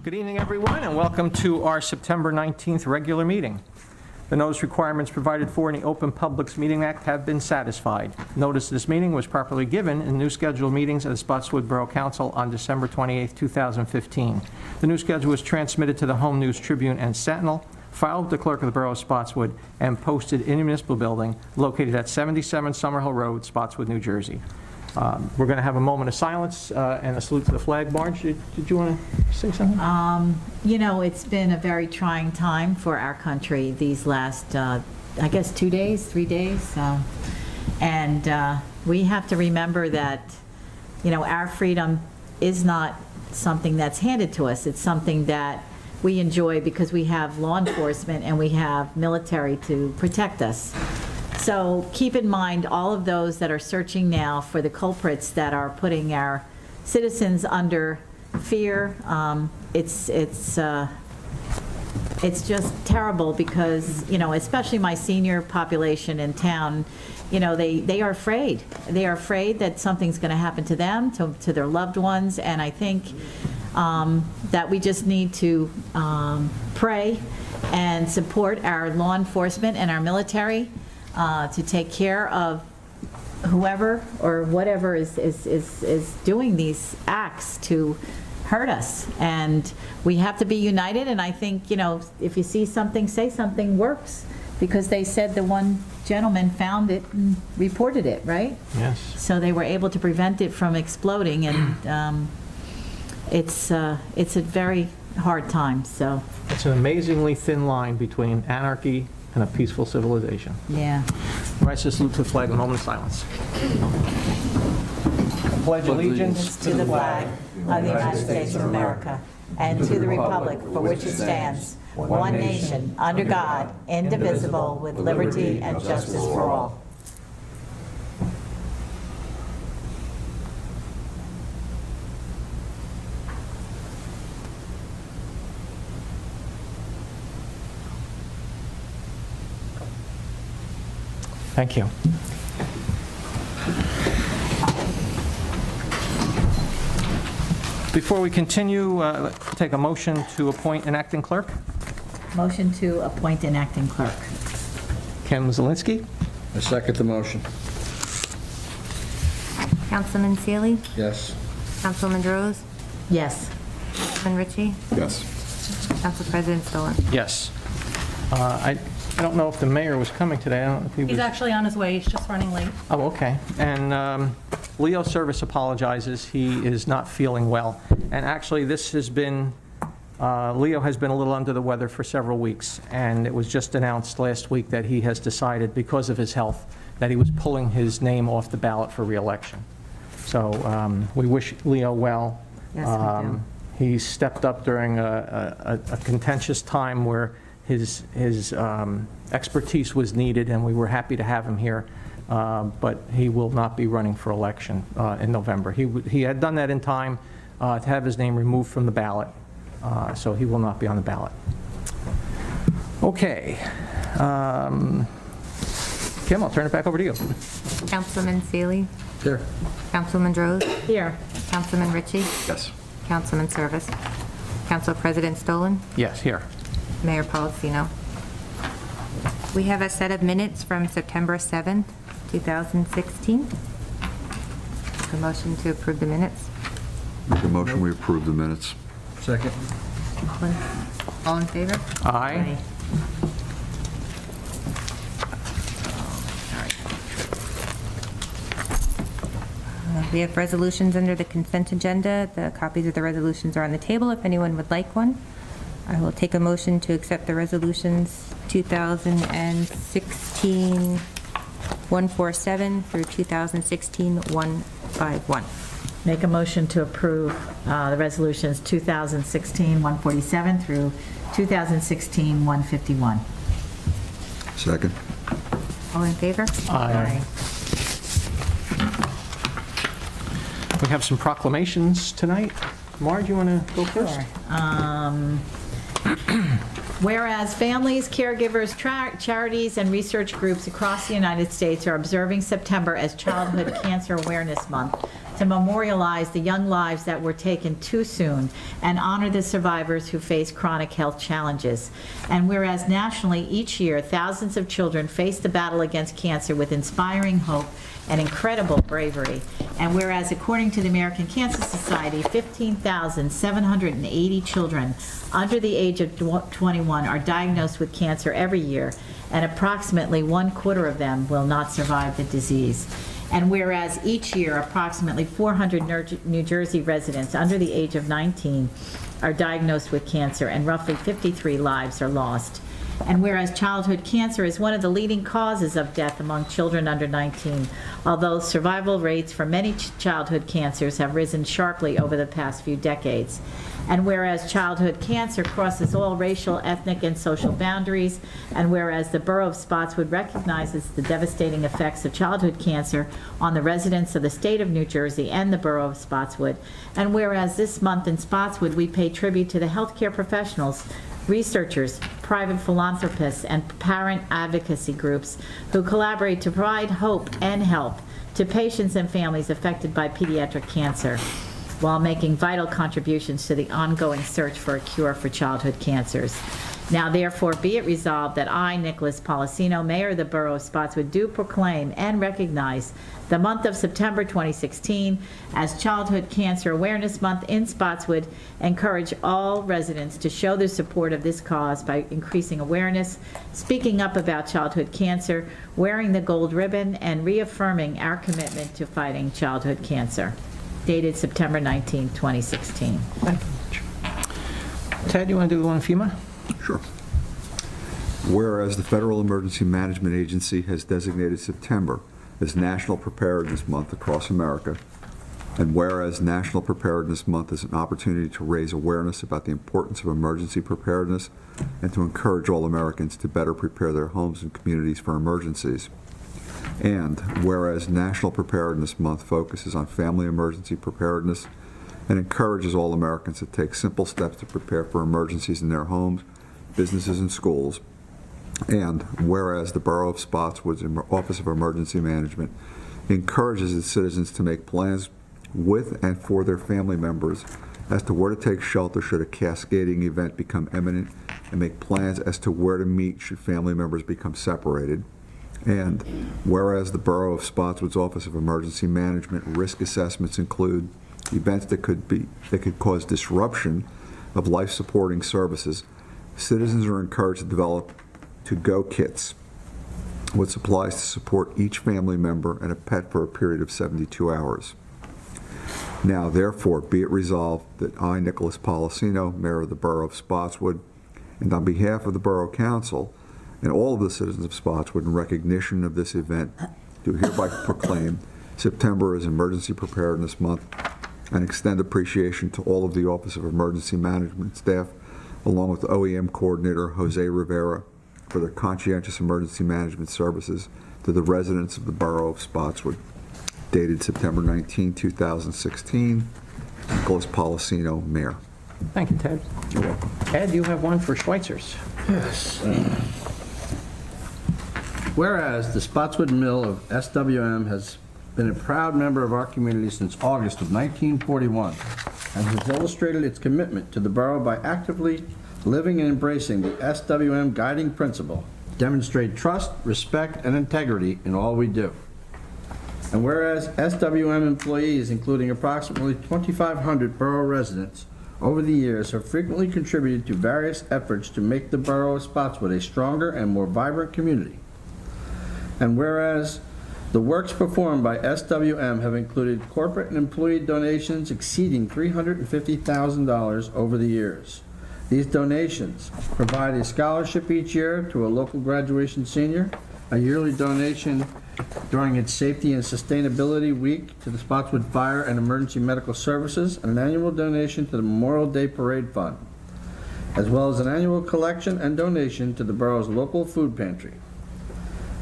Good evening, everyone, and welcome to our September 19th regular meeting. The notice requirements provided for in the Open Publics Meeting Act have been satisfied. Notice of this meeting was properly given in new scheduled meetings of the Spotswood Borough Council on December 28, 2015. The new schedule was transmitted to the Home News Tribune and Sentinel, filed with the Clerk of the Borough of Spotswood, and posted in the municipal building located at 77 Summerhill Road, Spotswood, New Jersey. We're going to have a moment of silence and a salute to the flag. Marge, did you want to say something? You know, it's been a very trying time for our country these last, I guess, 3 days. And we have to remember that, you know, our freedom is not something that's handed to us. It's something that we enjoy because we have law enforcement and we have military to protect us. So keep in mind all of those that are searching now for the culprits that are putting our citizens under fear. It's just terrible because, you know, especially my senior population in town, you know, they are afraid. They are afraid that something's going to happen to them, to their loved ones, and I think that we just need to pray and support our law enforcement and our military to take care of whoever or whatever is doing these acts to hurt us. And we have to be united, and I think, you know, if you see something, say something works, because they said the one gentleman found it and reported it, right? Yes. So they were able to prevent it from exploding, and it's a very hard time, so. It's an amazingly thin line between anarchy and a peaceful civilization. Yeah. All right, so salute to the flag, a moment of silence. I pledge allegiance To the flag of the United States of America and to the republic for which it stands, one nation, under God, indivisible, with liberty and justice for all. Thank you. Before we continue, take a motion to appoint an acting clerk. Motion to appoint an acting clerk. Kim Zielinski. I second the motion. Councilman Seeley? Yes. Councilman Drozd? Yes. Councilman Ricci? Yes. Council President Stollen? Yes. I don't know if the mayor was coming today. I don't know if he was. He's actually on his way, he's just running late. Oh, okay. And Leo Servis apologizes. He is not feeling well. And actually, this has been, Leo has been a little under the weather for several weeks. And it was just announced last week that he has decided, because of his health, that he was pulling his name off the ballot for re-election. So we wish Leo well. Yes, we do. He stepped up during a contentious time where his expertise was needed, and we were happy to have him here, but he will not be running for election in November. He had done that in time to have his name removed from the ballot, so he will not be on the ballot. Okay. Kim, I'll turn it back over to you. Councilman Seeley? Here. Councilman Drozd? Here. Councilman Ricci? Yes. Councilman Servis? Council President Stollen? Yes, here. Mayor Policino? We have a set of minutes from September 7th, 2016. A motion to approve the minutes. Make a motion, we approve the minutes. Second. All in favor? Aye. We have resolutions under the consent agenda. The copies of the resolutions are on the table if anyone would like one. I will take a motion to accept the resolutions 2016-147 through 2016-151. Make a motion to approve the resolutions 2016-147 through 2016-151. Second. All in favor? Aye. We have some proclamations tonight. Marge, you want to go first? Sure. Whereas families, caregivers, charities, and research groups across the United States are observing September as Childhood Cancer Awareness Month, to memorialize the young lives that were taken too soon and honor the survivors who face chronic health challenges. And whereas nationally, each year, thousands of children face the battle against cancer with inspiring hope and incredible bravery. And whereas, according to the American Cancer Society, 15,780 children under the age of 21 are diagnosed with cancer every year, and approximately 1/4 of them will not survive the disease. And whereas each year, approximately 400 New Jersey residents under the age of 19 are diagnosed with cancer, and roughly 53 lives are lost. And whereas childhood cancer is one of the leading causes of death among children under 19, although survival rates for many childhood cancers have risen sharply over the past few decades. And whereas childhood cancer crosses all racial, ethnic, and social boundaries, and whereas the Borough of Spotswood recognizes the devastating effects of childhood cancer on the residents of the state of New Jersey and the Borough of Spotswood, and whereas this month in Spotswood we pay tribute to the healthcare professionals, researchers, private philanthropists, and parent advocacy groups who collaborate to provide hope and help to patients and families affected by pediatric cancer, while making vital contributions to the ongoing search for a cure for childhood cancers. Now therefore be it resolved that I, Nicholas Policino, Mayor of the Borough of Spotswood, do proclaim and recognize the month of September 2016 as Childhood Cancer Awareness Month in Spotswood, encourage all residents to show their support of this cause by increasing awareness, speaking up about childhood cancer, wearing the gold ribbon, and reaffirming our commitment to fighting childhood cancer. Dated September 19, 2016. Thank you, Marge. Ted, you want to do the one FEMA? Sure. Whereas the Federal Emergency Management Agency has designated September as National Preparedness Month across America, and whereas National Preparedness Month is an opportunity to raise awareness about the importance of emergency preparedness and to encourage all Americans to better prepare their homes and communities for emergencies. And whereas National Preparedness Month focuses on family emergency preparedness and encourages all Americans to take simple steps to prepare for emergencies in their homes, businesses, and schools. And whereas the Borough of Spotswood's Office of Emergency Management encourages its citizens to make plans with and for their family members as to where to take shelter should a cascading event become imminent, and make plans as to where to meet should family members become separated. And whereas the Borough of Spotswood's Office of Emergency Management risk assessments include events that could cause disruption of life-supporting services, citizens are encouraged to develop to-go kits with supplies to support each family member and a pet for a period of 72 hours. Now, therefore, be it resolved that I, Nicholas Policino, Mayor of the Borough of Spotswood, and on behalf of the Borough Council and all of the citizens of Spotswood, in recognition of this event, do hereby proclaim September as Emergency Preparedness Month and extend appreciation to all of the Office of Emergency Management staff, along with OEM Coordinator Jose Rivera, for their conscientious emergency management services to the residents of the Borough of Spotswood. Dated September 19, 2016, Nicholas Policino, Mayor. Thank you, Ted. You're welcome. Ed, you have one for Schweitzer's. Yes. Whereas the Spotswood Mill of SWM has been a proud member of our community since August of 1941 and has illustrated its commitment to the borough by actively living and embracing the SWM guiding principle, demonstrate trust, respect, and integrity in all we do. And whereas SWM employees, including approximately 2,500 borough residents, over the years have frequently contributed to various efforts to make the Borough of Spotswood a stronger and more vibrant community. And whereas the works performed by SWM have included corporate and employee donations exceeding $350,000 over the years. These donations provide a scholarship each year to a local graduation senior, a yearly donation during its Safety and Sustainability Week to the Spotswood Fire and Emergency Medical Services, and an annual donation to the Memorial Day Parade Fund, as well as an annual collection and donation to the borough's local food pantry.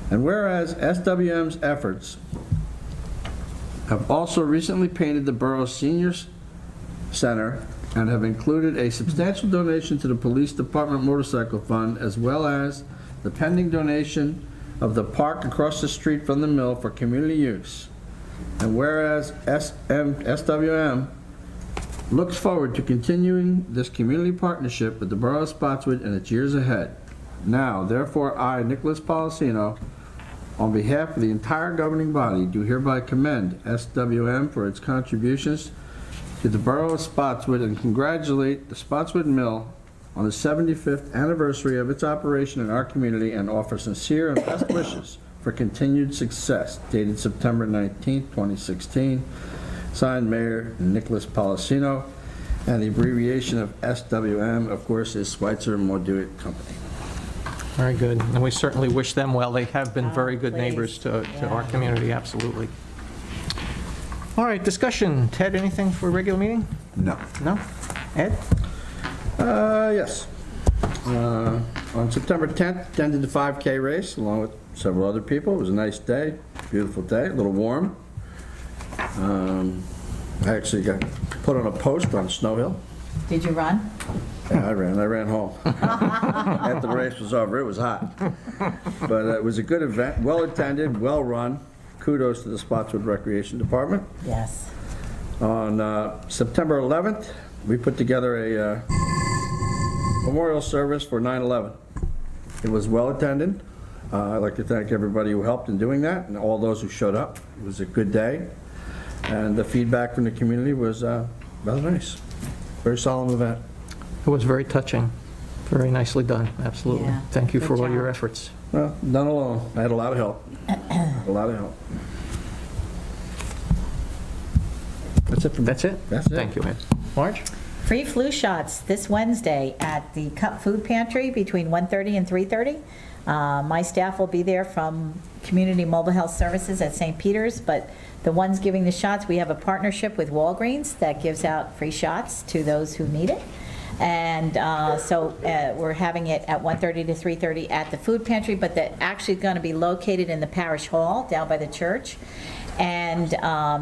And whereas SWM's efforts have also recently painted the borough's seniors center and have included a substantial donation to the Police Department Motorcycle Fund, as well as the pending donation of the park across the street from the mill for community use. And whereas SWM looks forward to continuing this community partnership with the Borough of Spotswood in its years ahead. Now, therefore, I, Nicholas Policino, on behalf of the entire governing body, do hereby commend SWM for its contributions to the Borough of Spotswood and congratulate the Spotswood Mill on the 75th anniversary of its operation in our community and offer sincere and best wishes for continued success. Dated September 19th, 2016. Signed, Mayor Nicholas Policino. And the abbreviation of SWM, of course, is Schweitzer Moduit Company. Very good. And we certainly wish them well. They have been very good please. neighbors to our Yeah. community, absolutely. All right, discussion. Ted, anything for a regular meeting? No. No? Ed? Yes. On September 10th, attended the 5K race along with several other people. It was a nice day, beautiful day, a little warm. I actually got put on a post on Snow Hill. Did you run? Yeah, I ran home. After the race was over, it was hot. But it was a good event, well-attended, well-run. Kudos to the Spotswood Recreation Department. Yes. On September 11th, we put together a memorial service for 9/11. It was well-attended. I'd like to thank everybody who helped in doing that and all those who showed up. It was a good day, and the feedback from the community was rather nice. Very solemn event. It was very touching. Very nicely done, absolutely. Yeah, Thank you good for all your job. efforts. Well, done alone. I had a lot of help. A lot of help. That's it for me. That's it? That's it. Thank you, Ed. Marge? Free flu shots this Wednesday at the Cup Food Pantry between 1:30 and 3:30. My staff will be there from Community Mobile Health Services at St. Peter's, but the ones giving the shots, we have a partnership with Walgreens that gives out free shots to those who need it. And so we're having it at 1:30 to 3:30 at the food pantry, but they're actually going to be located in the parish hall down by the church. And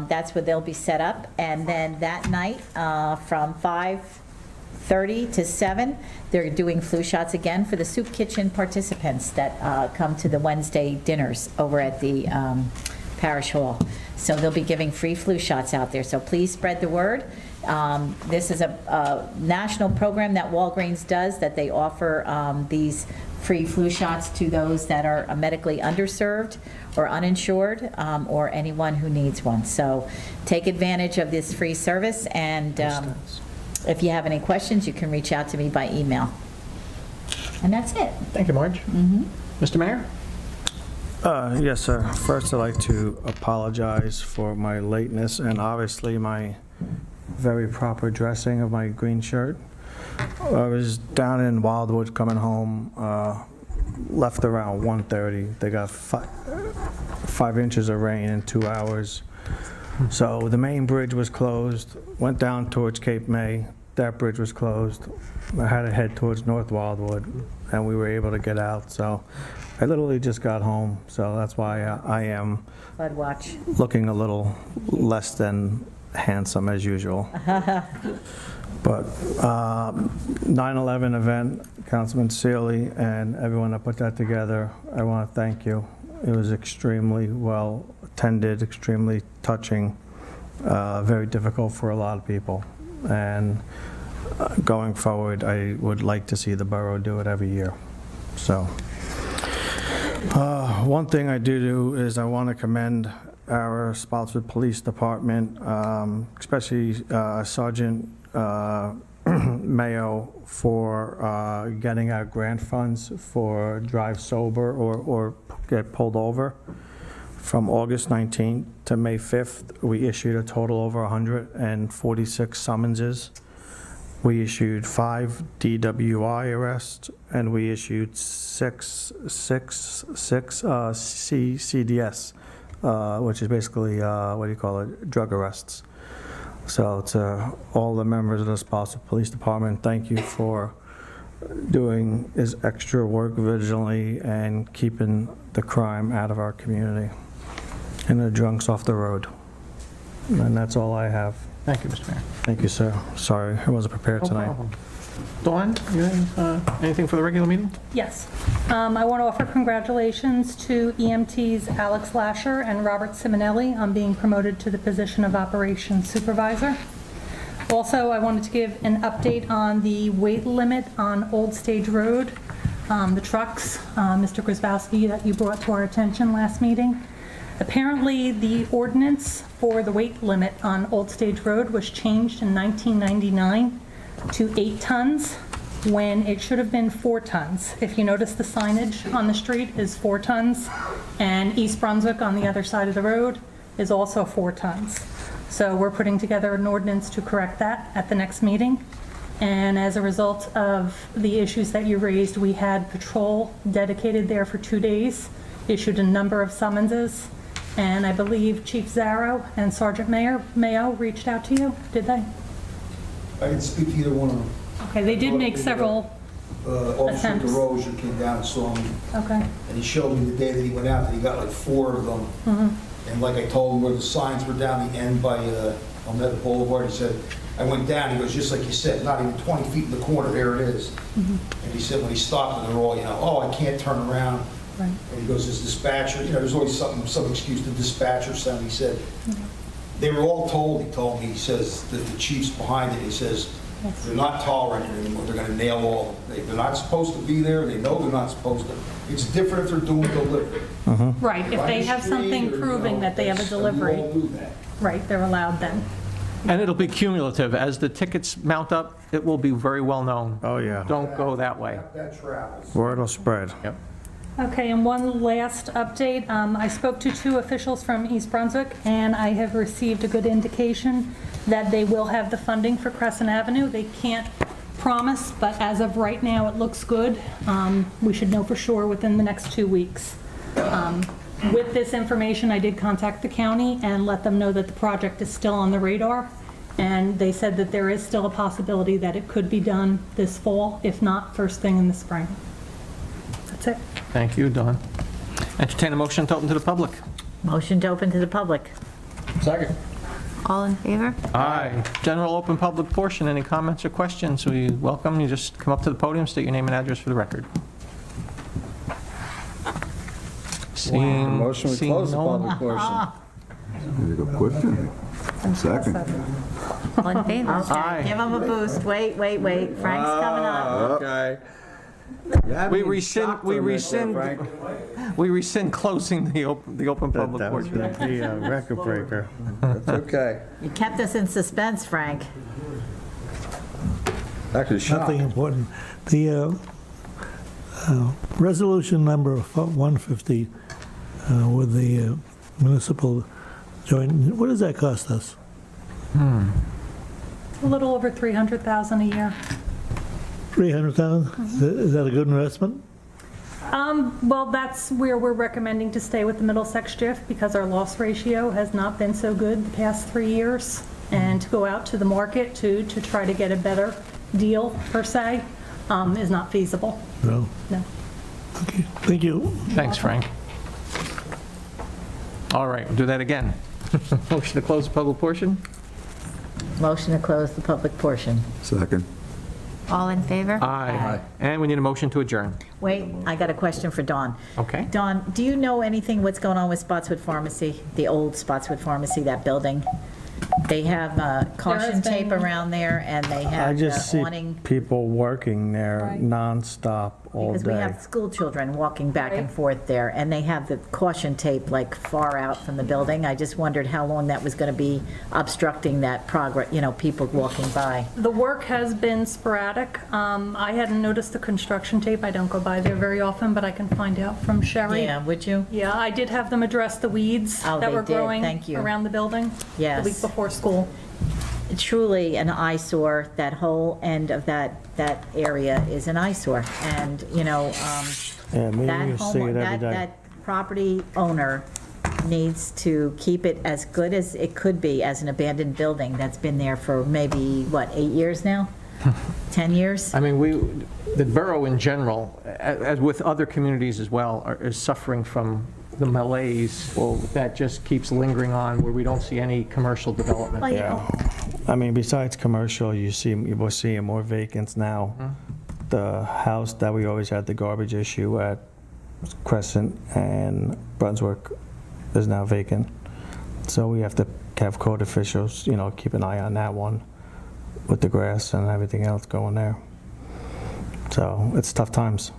that's where they'll be set up. And then that night from 5:30 to 7, they're doing flu shots again for the soup kitchen participants that come to the Wednesday dinners over at the parish hall. So they'll be giving free flu shots out there. So please spread the word. This is a national program that Walgreens does, that they offer these free flu shots to those that are medically underserved or uninsured, or anyone who needs one. So take advantage of this free service, and if you have any questions, you can reach out to me by email. And that's it. Thank you, Marge. Mr. Mayor? Yes, sir. First, I'd like to apologize for my lateness and obviously my very proper dressing of my green shirt. I was down in Wildwood coming home, left around 1:30. They got 5 inches of rain in 2 hours. So the main bridge was closed, went down towards Cape May. That bridge was closed. I had to head towards North Wildwood, and we were able to get out. So I literally just got home, so that's why I am Bud watch. looking a little less than handsome as usual. But 9/11 event, Councilman Sealy and everyone that put that together, I want to thank you. It was extremely well attended, extremely touching, very difficult for a lot of people. And going forward, I would like to see the borough do it every year. So one thing I do is I want to commend our Spotswood Police Department, especially Sergeant Mayo, for getting our grant funds for Drive Sober or Get Pulled Over. From August 19th to May 5th, we issued a total over 146 summonses. We issued 5 DWI arrests, and we issued 6 CDS, which is basically, drug arrests. So to all the members of the Spotswood Police Department, thank you for doing this extra work vigilantly and keeping the crime out of our community and the drunks off the road. And that's all I have. Thank you, Mr. Mayor. Thank you, sir. Sorry, I wasn't prepared No tonight. problem. Dawn, you have anything for the regular meeting? Yes. I want to offer congratulations to EMTs Alex Lasher and Robert Simonelli on being promoted to the position of Operations Supervisor. Also, I wanted to give an update on the weight limit on Old Stage Road, the trucks, Mr. Grzybowski, that you brought to our attention last meeting. Apparently, the ordinance for the weight limit on Old Stage Road was changed in 1999 to 8 tons when it should have been 4 tons. If you notice, the signage on the street is 4 tons, and East Brunswick on the other side of the road is also 4 tons. So we're putting together an ordinance to correct that at the next meeting. And as a result of the issues that you raised, we had patrol dedicated there for 2 days, issued a number of summonses, and I believe Chief Zarrow and Sergeant Mayo reached out to you, did they? I didn't speak to either one of them. Okay, they did make several Officer attempts. Drozd came down and saw me, Okay. and he showed me the day that he went out, that he got like 4 of them. And like I told him where the signs were down the end by Elmetta Boulevard, he said, I went down, he goes, just like you said, not even 20 feet in the corner, there it is. And he said when he stopped, and they're all, oh, I can't turn around. Right. And he goes, this dispatcher, there's always some excuse to dispatcher, something. He said, they were all told, he told me, he says, that the chief's behind it, he says, they're not tolerant anymore, they're gonna nail all of them. They're not supposed to be there, they know they're not supposed to. It's different if they're doing delivery. Right, if they have something proving that they have a delivery, We all do that. right, they're allowed then. And it'll be cumulative. As the tickets mount up, it will be very well known. Oh, yeah. Don't go that way. That travels. Word will spread. Yep. Okay, and one last update. I spoke to 2 officials from East Brunswick, and I have received a good indication that they will have the funding for Crescent Avenue. They can't promise, but as of right now, it looks good. We should know for sure within the next 2 weeks. With this information, I did contact the county and let them know that the project is still on the radar, and they said that there is still a possibility that it could be done this fall, if not first thing in the spring. That's it. Thank you, Dawn. Entertain a motion to open to the public. Motion to open to the public. Second. All in favor? Aye. General open public portion, any comments or questions? We welcome you, just come up to the podium, state your name and address for the record. Seeing Motion to seeing close the no one. public portion. You go quick, didn't you? Second. All in favor? Aye. Give them a boost. Wait. Frank's coming up. Okay. We rescind closing the open public That was portion. going to be a record breaker. That's okay. You kept us in suspense, Frank. Actually, Nothing important. The resolution number 150 with the municipal joint, what does that cost us? A little over 300,000 a year. 300,000? Is that a good investment? Well, that's where we're recommending to stay with the Middlesex JIF because our loss ratio has not been so good the past 3 years. And to go out to the market to try to get a better deal, per se, is not feasible. No. No. Okay, thank you. Thanks, Frank. All right, we'll do that again. Motion to close the public portion? Motion to close the public portion. Second. All in favor? Aye. And we need a motion to adjourn. Wait, I got a question for Dawn. Okay. Dawn, do you know anything what's going on with Spotswood Pharmacy, the old Spotswood Pharmacy, that building? They have caution has tape been- around there, and they I have just see awning, people working there nonstop all because we day. have school children walking back and Right. forth there, and they have the caution tape like far out from the building. I just wondered how long that was going to be obstructing that progress, people walking by. The work has been sporadic. I hadn't noticed the construction tape. I don't go by there very often, but I can find out from Sherry. Yeah, would you? Yeah, I did have them address the weeds Oh, that they were did. growing Thank you. around the building the Yes. week before school. Truly an eyesore. That whole end of that area is an eyesore. And, Yeah, me that and you see home, it every day. that property owner needs to keep it as good as it could be as an abandoned building that's been there for maybe, 8 years now? 10 years? I mean, the borough in general, as with other communities as well, is suffering from the malaise that just keeps lingering on, where we don't see any commercial development. Well, Yeah. I mean, besides commercial, we're seeing more vacants now. The house that we always had the garbage issue at Crescent and Brunswick is now vacant. So we have to have code officials, keep an eye on that one with the grass and everything else going there. So it's tough times.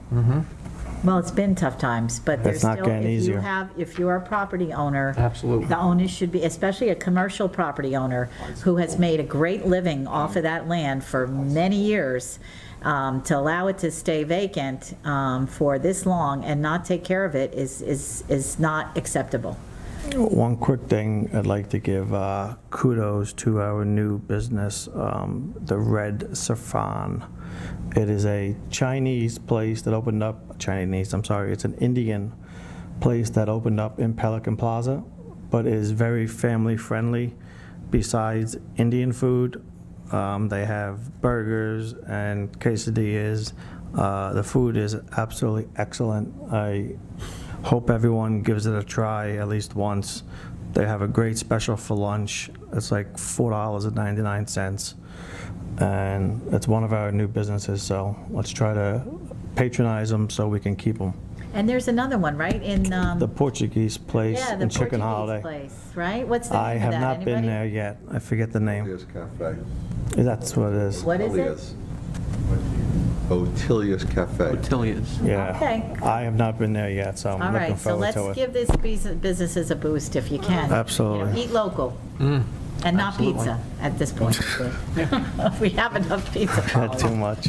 Well, it's been tough times, but there's It's not still, getting easier. if you're a property owner. Absolutely. The onus should be, especially a commercial property owner who has made a great living off of that land for many years, to allow it to stay vacant for this long and not take care of it is not acceptable. One quick thing, I'd like to give kudos to our new business, the Red Safran. It is a Chinese place that opened up, it's an Indian place that opened up in Pelican Plaza, but is very family friendly. Besides Indian food, they have burgers and quesadillas. The food is absolutely excellent. I hope everyone gives it a try at least once. They have a great special for lunch. It's like $4.99. And it's one of our new businesses, so let's try to patronize them so we can keep them. And there's another one, right, in, The Portuguese place yeah, the in Chicken Portuguese Holiday. place, right? What's the I name of have that? not been Anybody? there yet. I forget the name. Otilius Cafe. That's what it is. What is it? Otilius. Otilius Cafe. Otilia's. Yeah. Okay. I have not been there yet, so I'm All looking right, so forward let's to it. give this businesses a boost if you can. Absolutely. Eat local. And not pizza at this point. We have enough pizza. Not too much.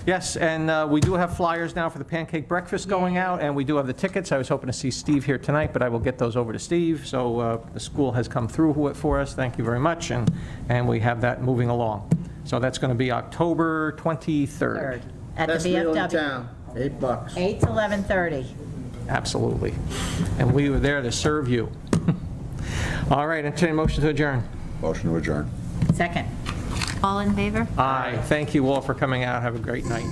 Yes, and we do have flyers now for the pancake breakfast going out, and we do have the tickets. I was hoping to see Steve here tonight, but I will get those over to Steve. So the school has come through it for us. Thank you very much, and we have that moving along. So that's going to be October 23rd. Third, at the Best meal in VFW, town, $8. 8 to 11:30. Absolutely. And we were there to serve you. All right, entertain a motion to adjourn. Motion to adjourn. Second. All in favor? Aye. Thank you all for coming out. Have a great night.